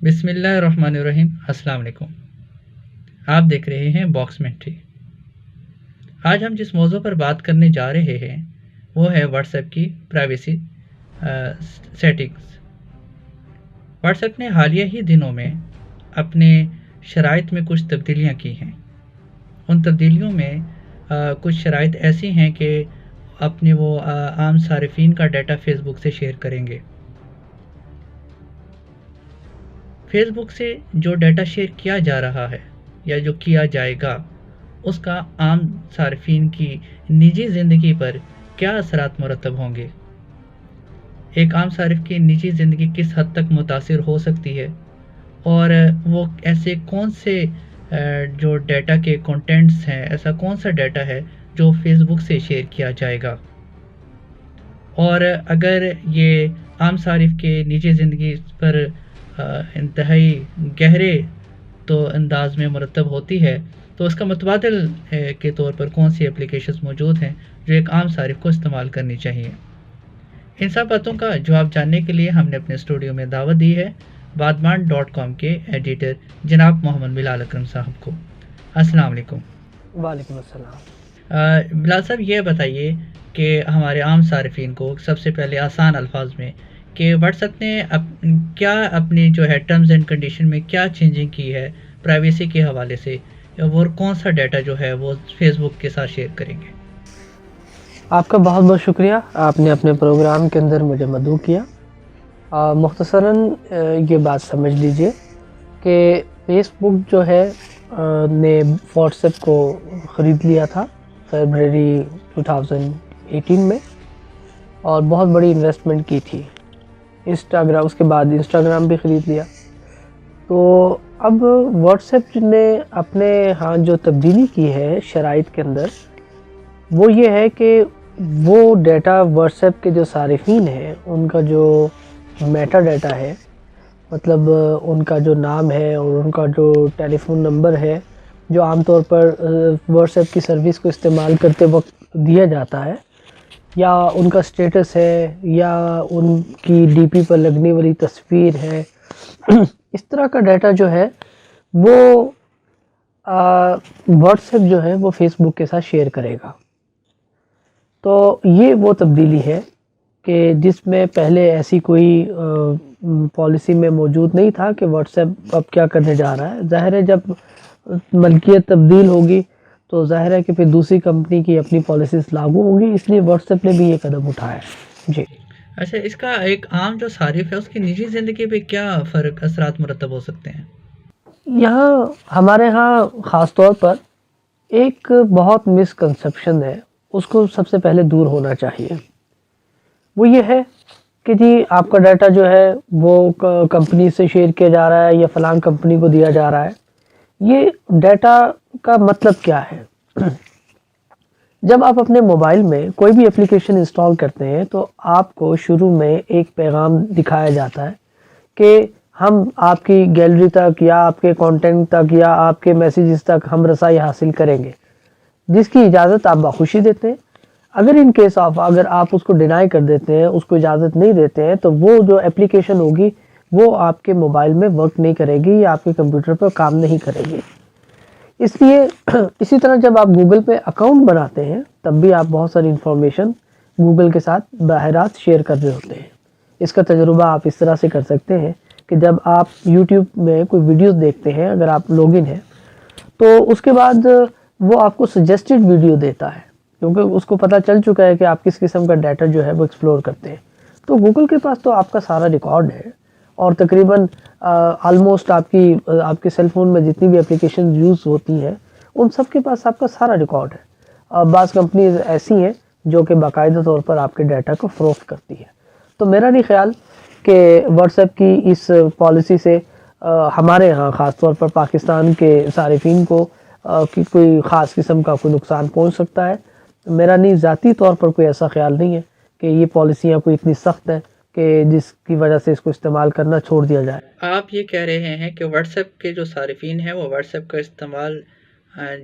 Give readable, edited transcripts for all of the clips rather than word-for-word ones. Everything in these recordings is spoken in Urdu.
بسم اللہ الرحمن الرحیم۔ السلام علیکم، آپ دیکھ رہے ہیں باکس منٹری۔ آج ہم جس موضوع پر بات کرنے جا رہے ہیں وہ ہے واٹس ایپ کی پرائیویسی سیٹنگز۔ واٹس ایپ نے حالیہ ہی دنوں میں اپنے شرائط میں کچھ تبدیلیاں کی ہیں۔ ان تبدیلیوں میں کچھ شرائط ایسی ہیں کہ اپنے وہ عام صارفین کا ڈیٹا فیس بک سے شیئر کریں گے۔ فیس بک سے جو ڈیٹا شیئر کیا جا رہا ہے یا جو کیا جائے گا، اس کا عام صارفین کی نجی زندگی پر کیا اثرات مرتب ہوں گے؟ ایک عام صارف کی نجی زندگی کس حد تک متاثر ہو سکتی ہے، اور وہ ایسے کون سے جو ڈیٹا کے کنٹینٹس ہیں، ایسا کون سا ڈیٹا ہے جو فیس بک سے شیئر کیا جائے گا؟ اور اگر یہ عام صارف کے نجی زندگی پر انتہائی گہرے تو انداز میں مرتب ہوتی ہے، تو اس کا متبادل کے طور پر کون سی اپلیکیشنز موجود ہیں جو ایک عام صارف کو استعمال کرنی چاہیے؟ ان سب باتوں کا جواب جاننے کے لیے ہم نے اپنے اسٹوڈیو میں دعوت دی ہے بادمان.com کے ایڈیٹر جناب محمد بلال اکرم صاحب کو۔ السلام علیکم۔ وعلیکم السلام۔ بلال صاحب، یہ بتائیے کہ ہمارے عام صارفین کو سب سے پہلے آسان الفاظ میں کہ واٹس ایپ نے کیا اپنی جو ہے ٹرمز اینڈ کنڈیشن میں کیا چینجنگ کی ہے پرائیویسی کے حوالے سے، اور کون سا ڈیٹا جو ہے وہ فیس بک کے ساتھ شیئر کریں گے؟ آپ کا بہت بہت شکریہ، آپ نے اپنے پروگرام کے اندر مجھے مدعو کیا۔ مختصراً یہ بات سمجھ لیجئے کہ فیس بک جو ہے نے واٹس ایپ کو خرید لیا تھا فیبرری 2018 میں، اور بہت بڑی انویسٹمنٹ کی تھی۔ انسٹاگرام، اس کے بعد انسٹاگرام بھی خرید لیا۔ تو اب واٹس ایپ نے اپنے ہاں جو تبدیلی کی ہے شرائط کے اندر، وہ یہ ہے کہ وہ ڈیٹا واٹس ایپ کے جو صارفین ہیں ان کا جو میٹا ڈیٹا ہے، مطلب ان کا جو نام ہے اور ان کا جو ٹیلی فون نمبر ہے جو عام طور پر واٹس ایپ کی سروس کو استعمال کرتے وقت دیا جاتا ہے، یا ان کا سٹیٹس ہے، یا ان کی ڈی پی پر لگنے والی تصویر ہے، اس طرح کا ڈیٹا جو ہے وہ واٹس ایپ جو ہے وہ فیس بک کے ساتھ شیئر کرے گا۔ تو یہ وہ تبدیلی ہے کہ جس میں پہلے ایسی کوئی پالیسی میں موجود نہیں تھا کہ واٹس ایپ اب کیا کرنے جا رہا ہے۔ ظاہر ہے جب ملکیت تبدیل ہوگی تو ظاہر ہے کہ پھر دوسری کمپنی کی اپنی پالیسیز لاگو ہوں گی، اس لیے واٹس ایپ نے بھی یہ قدم اٹھایا ہے۔ جی اچھا، اس کا ایک عام جو صارف ہے اس کی نجی زندگی پہ کیا فرق اثرات مرتب ہو سکتے ہیں؟ یہاں ہمارے ہاں خاص طور پر ایک بہت مسکنسیپشن ہے، اس کو سب سے پہلے دور ہونا چاہیے۔ وہ یہ ہے کہ جی آپ کا ڈیٹا جو ہے وہ کمپنی سے شیئر کیا جا رہا ہے یا فلاں کمپنی کو دیا جا رہا ہے۔ یہ ڈیٹا کا مطلب کیا ہے؟ جب آپ اپنے موبائل میں کوئی بھی اپلیکیشن انسٹال کرتے ہیں تو آپ کو شروع میں ایک پیغام دکھایا جاتا ہے کہ ہم آپ کی گیلری تک یا آپ کے کانٹینٹ تک یا آپ کے میسیجز تک ہم رسائی حاصل کریں گے، جس کی اجازت آپ بخوشی دیتے ہیں۔ اگر ان کیس آف اگر آپ اس کو ڈینائی کر دیتے ہیں، اس کو اجازت نہیں دیتے ہیں، تو وہ جو اپلیکیشن ہوگی وہ آپ کے موبائل میں ورک نہیں کرے گی یا آپ کے کمپیوٹر پر کام نہیں کرے گی۔ اس لیے اسی طرح جب آپ گوگل پہ اکاؤنٹ بناتے ہیں تب بھی آپ بہت ساری انفارمیشن گوگل کے ساتھ براہ راست شیئر کر رہے ہوتے ہیں۔ اس کا تجربہ آپ اس طرح سے کر سکتے ہیں کہ جب آپ یوٹیوب میں کوئی ویڈیوز دیکھتے ہیں، اگر آپ لاگ ان ہیں تو اس کے بعد وہ آپ کو سجیسٹڈ ویڈیو دیتا ہے، کیونکہ اس کو پتہ چل چکا ہے کہ آپ کس قسم کا ڈیٹا جو ہے وہ ایکسپلور کرتے ہیں۔ تو گوگل کے پاس تو آپ کا سارا ریکارڈ ہے، اور تقریباً آلموسٹ آپ کے سیل فون میں جتنی بھی اپلیکیشن یوز ہوتی ہیں ان سب کے پاس آپ کا سارا ریکارڈ ہے۔ بعض کمپنیز ایسی ہیں جو کہ باقاعدہ طور پر آپ کے ڈیٹا کو فروخت کرتی ہے۔ تو میرا نہیں خیال کہ واٹس ایپ کی اس پالیسی سے ہمارے ہاں خاص طور پر پاکستان کے صارفین کو کوئی خاص قسم کا کوئی نقصان پہنچ سکتا ہے۔ میرا نہیں ذاتی طور پر کوئی ایسا خیال نہیں ہے کہ یہ پالیسیاں کوئی اتنی سخت ہیں کہ جس کی وجہ سے اس کو استعمال کرنا چھوڑ دیا جائے۔ آپ یہ کہہ رہے ہیں کہ واٹس ایپ کے جو صارفین ہیں وہ واٹس ایپ کا استعمال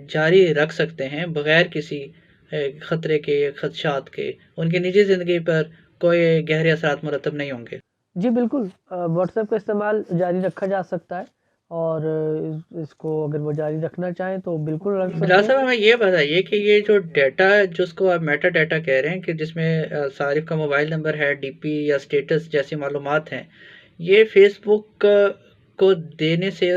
جاری رکھ سکتے ہیں بغیر کسی خطرے کے، خدشات کے، ان کی نجی زندگی پر کوئی گہرے اثرات مرتب نہیں ہوں گے؟ جی بالکل، واٹس ایپ کا استعمال جاری رکھا جا سکتا ہے، اور اس کو اگر وہ جاری رکھنا چاہیں تو بالکل رکھ بلا سکتے ہیں۔ صاحب ہمیں یہ بتائیے کہ یہ جو ڈیٹا ہے جس کو آپ میٹا ڈیٹا کہہ رہے ہیں کہ جس میں صارف کا موبائل نمبر ہے، ڈی پی یا اسٹیٹس جیسی معلومات ہیں، یہ فیس بک کو دینے سے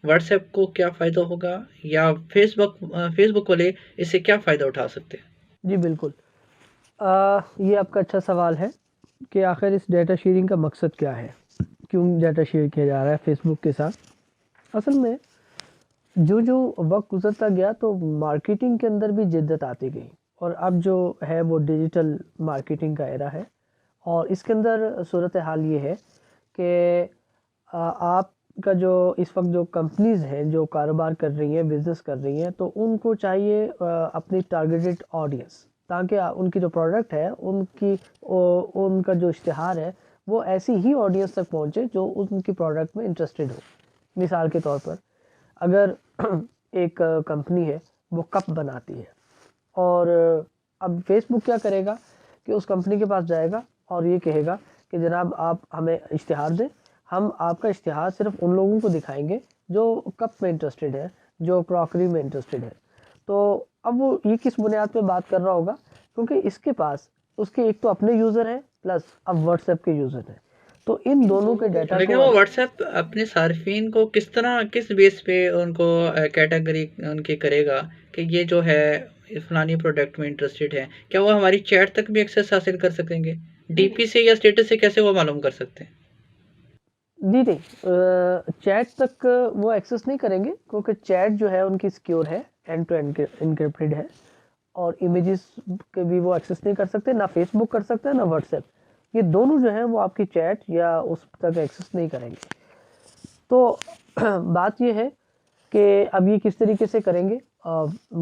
واٹس ایپ کو کیا فائدہ ہوگا، یا فیس بک والے اس سے کیا فائدہ اٹھا سکتے ہیں؟ جی بالکل، یہ آپ کا اچھا سوال ہے کہ آخر اس ڈیٹا شیئرنگ کا مقصد کیا ہے، کیوں ڈیٹا شیئر کیا جا رہا ہے فیس بک کے ساتھ۔ اصل میں جو وقت گزرتا گیا تو مارکیٹنگ کے اندر بھی جدت آتی گئی، اور اب جو ہے وہ ڈیجیٹل مارکیٹنگ کا ایرا ہے، اور اس کے اندر صورتحال یہ ہے کہ آپ کا جو اس وقت جو کمپنیز ہیں جو کاروبار کر رہی ہیں، بزنس کر رہی ہیں، تو ان کو چاہیے اپنی ٹارگیٹڈ آڈینس، تاکہ ان کی جو پروڈکٹ ہے ان کا جو اشتہار ہے وہ ایسی ہی آڈینس تک پہنچے جو ان کی پروڈکٹ میں انٹرسٹڈ ہو۔ مثال کے طور پر اگر ایک کمپنی ہے وہ کپ بناتی ہے، اور اب فیس بک کیا کرے گا کہ اس کمپنی کے پاس جائے گا اور یہ کہے گا کہ جناب آپ ہمیں اشتہار دیں، ہم آپ کا اشتہار صرف ان لوگوں کو دکھائیں گے جو کپ میں انٹرسٹڈ ہے، جو کراکری میں انٹرسٹڈ ہے۔ تو اب وہ یہ کس بنیاد پہ بات کر رہا ہوگا، کیونکہ اس کے پاس اس کے ایک تو اپنے یوزر ہیں، پلس اب واٹس ایپ کے یوزر ہیں، تو ان دونوں کے ڈیٹا لیکن کو وہ واٹس ایپ اپنے صارفین کو کس بیس پہ ان کو کیٹیگری ان کی کرے گا کہ یہ جو ہے فلانی پروڈکٹ میں انٹرسٹڈ ہے؟ کیا وہ ہماری چیٹ تک بھی ایکسیس حاصل کر سکیں گے؟ ڈی پی سے یا اسٹیٹس سے کیسے وہ معلوم کر سکتے ہیں؟ جی نہیں، چیٹ تک وہ ایکسیس نہیں کریں گے، کیونکہ چیٹ جو ہے ان کی سیکیور ہے، اینڈ ٹو اینڈ انکرپٹڈ ہے، اور امیجز کے بھی وہ ایکسیس نہیں کر سکتے، نہ فیس بک کر سکتے ہیں نہ واٹس ایپ، یہ دونوں جو ہیں وہ آپ کی چیٹ یا اس تک ایکسیس نہیں کریں گے۔ تو بات یہ ہے کہ اب یہ کس طریقے سے کریں گے،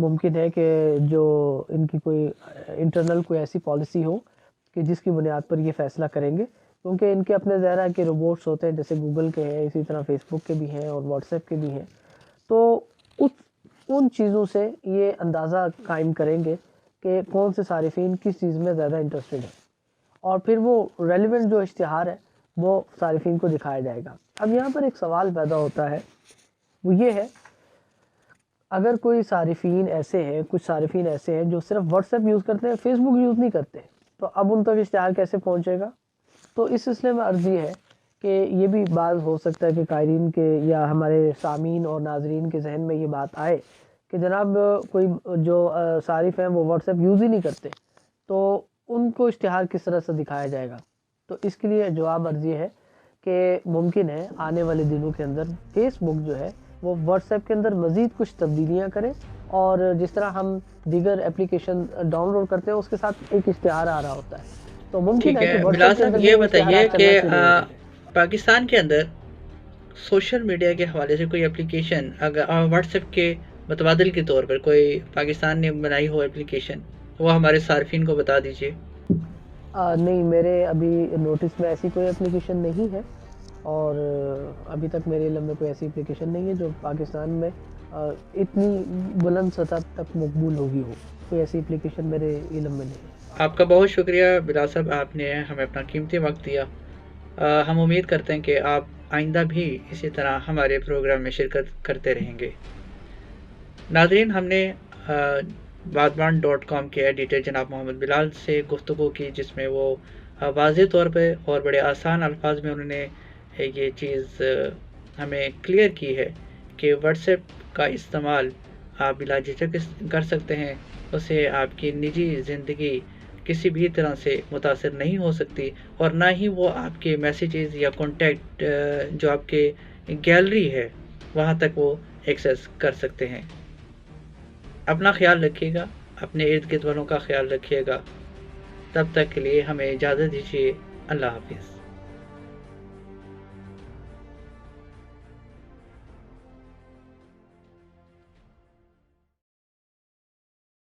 ممکن ہے کہ جو ان کی کوئی انٹرنل کوئی ایسی پالیسی ہو کہ جس کی بنیاد پر یہ فیصلہ کریں گے، کیونکہ ان کے اپنے ظاہرہ کے روبوٹس ہوتے ہیں، جیسے گوگل کے ہیں، اسی طرح فیس بک کے بھی ہیں اور واٹس ایپ کے بھی ہیں، تو ان چیزوں سے یہ اندازہ قائم کریں گے کہ کون سے صارفین کس چیز میں زیادہ انٹرسٹڈ ہیں، اور پھر وہ ریلیونٹ جو اشتہار ہے وہ صارفین کو دکھایا جائے گا۔ اب یہاں پر ایک سوال پیدا ہوتا ہے، وہ یہ ہے اگر کوئی صارفین ایسے ہیں، کچھ صارفین ایسے ہیں جو صرف واٹس ایپ یوز کرتے ہیں، فیس بک یوز نہیں کرتے، تو اب ان تک اشتہار کیسے پہنچے گا؟ تو اس سلسلے میں عرض یہ ہے کہ یہ بھی بات ہو سکتا ہے کہ قائرین کے یا ہمارے سامعین اور ناظرین کے ذہن میں یہ بات آئے کہ جناب کوئی جو صارف ہیں وہ واٹس ایپ یوز ہی نہیں کرتے، تو ان کو اشتہار کس طرح سے دکھایا جائے گا؟ تو اس کے لیے جواب عرض یہ ہے کہ ممکن ہے آنے والے دنوں کے اندر فیس بک جو ہے وہ واٹس ایپ کے اندر مزید کچھ تبدیلیاں کریں، اور جس طرح ہم دیگر اپلیکیشن ڈاؤن لوڈ کرتے ہیں اس کے ساتھ ایک اشتہار آ رہا ہوتا ہے، تو ممکن ٹھیک ہے کہ ہے، واٹس بلا ایپ کے صاحب اندر بھی یہ وہ بتائیے اشتہارات کہ چلنا شروع ہو جائیں گے۔ پاکستان کے اندر سوشل میڈیا کے حوالے سے کوئی اپلیکیشن اگر واٹس ایپ کے متبادل کے طور پر کوئی پاکستان نے بنائی ہو اپلیکیشن، وہ ہمارے صارفین کو بتا دیجیے۔ نہیں، میرے ابھی نوٹس میں ایسی کوئی اپلیکیشن نہیں ہے، اور ابھی تک میرے علم میں کوئی ایسی اپلیکیشن نہیں ہے جو پاکستان میں اتنی بلند سطح تک مقبول ہوگی ہو، کوئی ایسی اپلیکیشن میرے علم میں نہیں ہے۔ آپ کا بہت شکریہ بلا صاحب، آپ نے ہمیں اپنا قیمتی وقت دیا۔ ہم امید کرتے ہیں کہ آپ آئندہ بھی اسی طرح ہمارے پروگرام میں شرکت کرتے رہیں گے۔ ناظرین، ہم نے بادبان.com کے ایڈیٹر جناب محمد بلال سے گفتگو کی، جس میں وہ واضح طور پہ اور بڑے آسان الفاظ میں انہوں نے یہ چیز ہمیں کلیئر کی ہے کہ واٹس ایپ کا استعمال آپ بلا جھجک کر سکتے ہیں، اسے آپ کی نجی زندگی کسی بھی طرح سے متاثر نہیں ہو سکتی، اور نہ ہی وہ آپ کے میسیجز یا کانٹیکٹ جو آپ کے گیلری ہے وہاں تک وہ ایکسیس کر سکتے ہیں۔ اپنا خیال رکھیے گا، اپنے ارد گرد والوں کا خیال رکھیے گا۔ تب تک کے لیے ہمیں اجازت دیجیے۔ اللہ حافظ۔